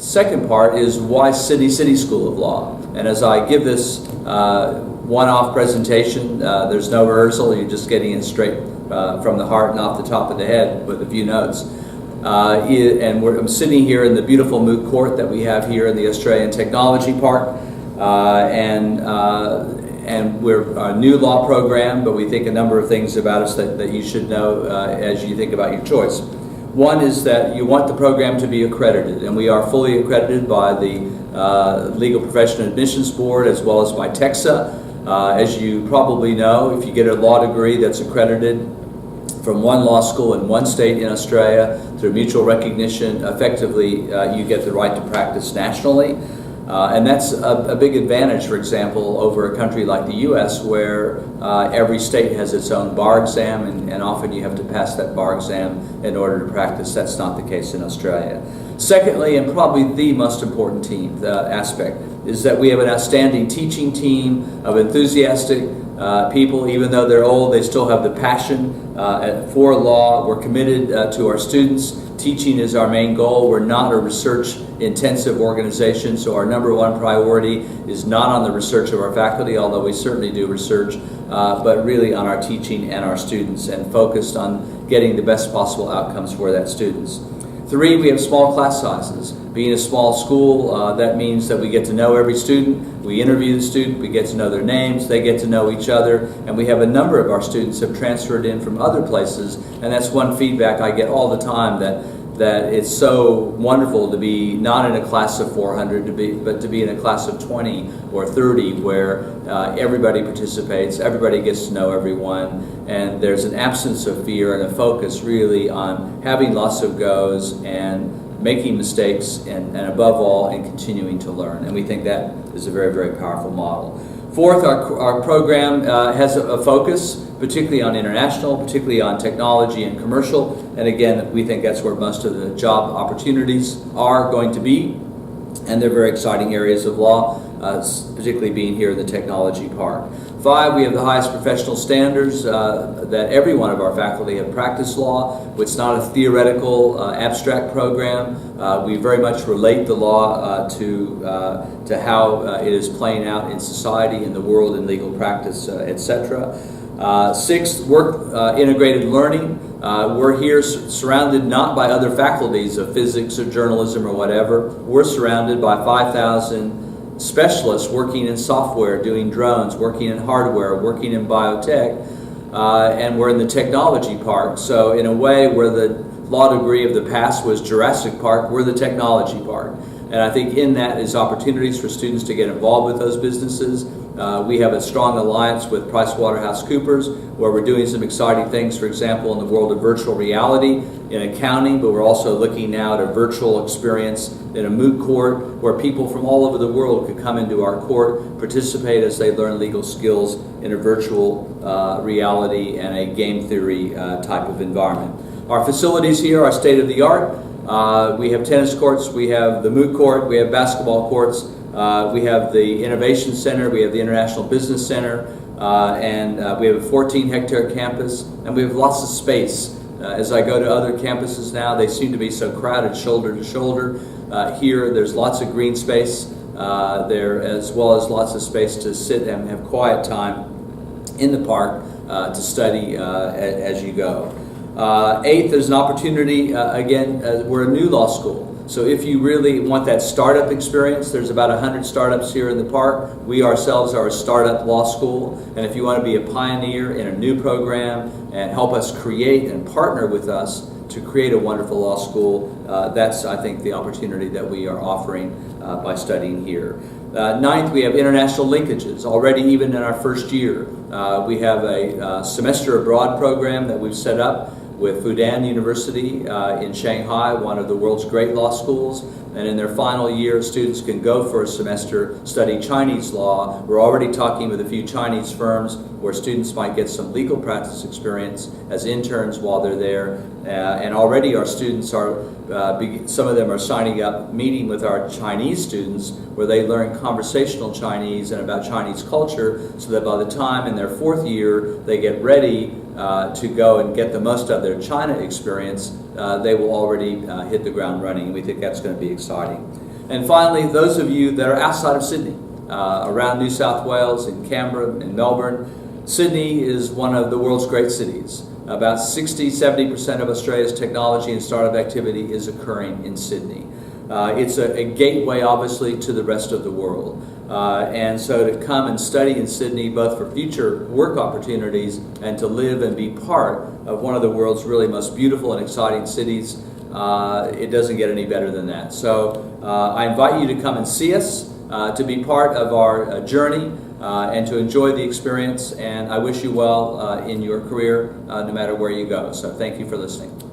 second part is why Sydney City School of Law. And as I give this one-off presentation, there's no rehearsal, you're just getting it straight from the heart and off the top of the head with a few notes. I'm sitting here in the beautiful moot court that we have here in the Australian Technology Park, and we're a new law program, but we think a number of things about us that you should know as you think about your choice. One is that you want the program to be accredited, and we are fully accredited by the Legal Profession Admissions Board as well as by TEXA. As you probably know, if you get a law degree that's accredited from one law school in one state in Australia through mutual recognition, effectively you get the right to practice nationally. And that's a big advantage, for example, over a country like the U.S. where every state has its own bar exam, and often you have to pass that bar exam in order to practice. That's not the case in Australia. Secondly, and probably the most important aspect, is that we have an outstanding teaching team of enthusiastic people. Even though they're old, they still have the passion for law. We're committed to our students. Teaching is our main goal. We're not a research-intensive organization, so our number one priority is not on the research of our faculty, although we certainly do research, but really on our teaching and our students, and focused on getting the best possible outcomes for that students. 3, we have small class sizes. Being a small school, that means that we get to know every student, we interview the student, we get to know their names, they get to know each other, and we have a number of our students have transferred in from other places, and that's one feedback I get all the time, that it's so wonderful to be not in a class of 400, but to be in a class of 20 or 30 where everybody participates, everybody gets to know everyone, and there's an absence of fear and a focus really on having lots of goes and making mistakes, and above all, in continuing to learn. And we think that is a very, very powerful model. Fourth, our program has a focus, particularly on international, particularly on technology and commercial. And again, we think that's where most of the job opportunities are going to be. And they're very exciting areas of law, particularly being here in the technology park. 5, we have the highest professional standards that every one of our faculty have practiced law. It's not a theoretical, abstract program. We very much relate the law to how it is playing out in society, in the world, in legal practice, etc. 6, work integrated learning. We're here surrounded not by other faculties of physics or journalism or whatever. We're surrounded by 5,000 specialists working in software, doing drones, working in hardware, working in biotech, and we're in the technology park. So in a way, where the law degree of the past was Jurassic Park, we're the technology park. And I think in that is opportunities for students to get involved with those businesses. We have a strong alliance with PricewaterhouseCoopers, where we're doing some exciting things, for example, in the world of virtual reality in accounting, but we're also looking now at a virtual experience in a moot court where people from all over the world could come into our court, participate as they learn legal skills in a virtual reality and a game theory type of environment. Our facilities here are state-of-the-art. We have tennis courts, we have the moot court, we have basketball courts, we have the Innovation Center, we have the International Business Center, and we have a 14-hectare campus, and we have lots of space. As I go to other campuses now, they seem to be so crowded shoulder to shoulder. Here, there's lots of green space there, as well as lots of space to sit and have quiet time in the park to study as you go. 8th, there's an opportunity, again, we're a new law school. So if you really want that startup experience, there's about 100 startups here in the park. We ourselves are a startup law school, and if you want to be a pioneer in a new program and help us create and partner with us to create a wonderful law school, that's, I think, the opportunity that we are offering by studying here. 9th, we have international linkages. Already, even in our first year, we have a semester abroad program that we've set up with Fudan University in Shanghai, one of the world's great law schools. And in their final year, students can go for a semester, study Chinese law. We're already talking with a few Chinese firms where students might get some legal practice experience as interns while they're there. And already our students are, some of them are signing up, meeting with our Chinese students where they learn conversational Chinese and about Chinese culture, so that by the time in their 4th year they get ready to go and get the most of their China experience, they will already hit the ground running. We think that's going to be exciting. And finally, those of you that are outside of Sydney, around New South Wales, in Canberra, in Melbourne, Sydney is one of the world's great cities. About 60–70% of Australia's technology and startup activity is occurring in Sydney. It's a gateway, obviously, to the rest of the world. And so to come and study in Sydney, both for future work opportunities and to live and be part of one of the world's really most beautiful and exciting cities, it doesn't get any better than that. So I invite you to come and see us, to be part of our journey, and to enjoy the experience. And I wish you well in your career, no matter where you go. So thank you for listening.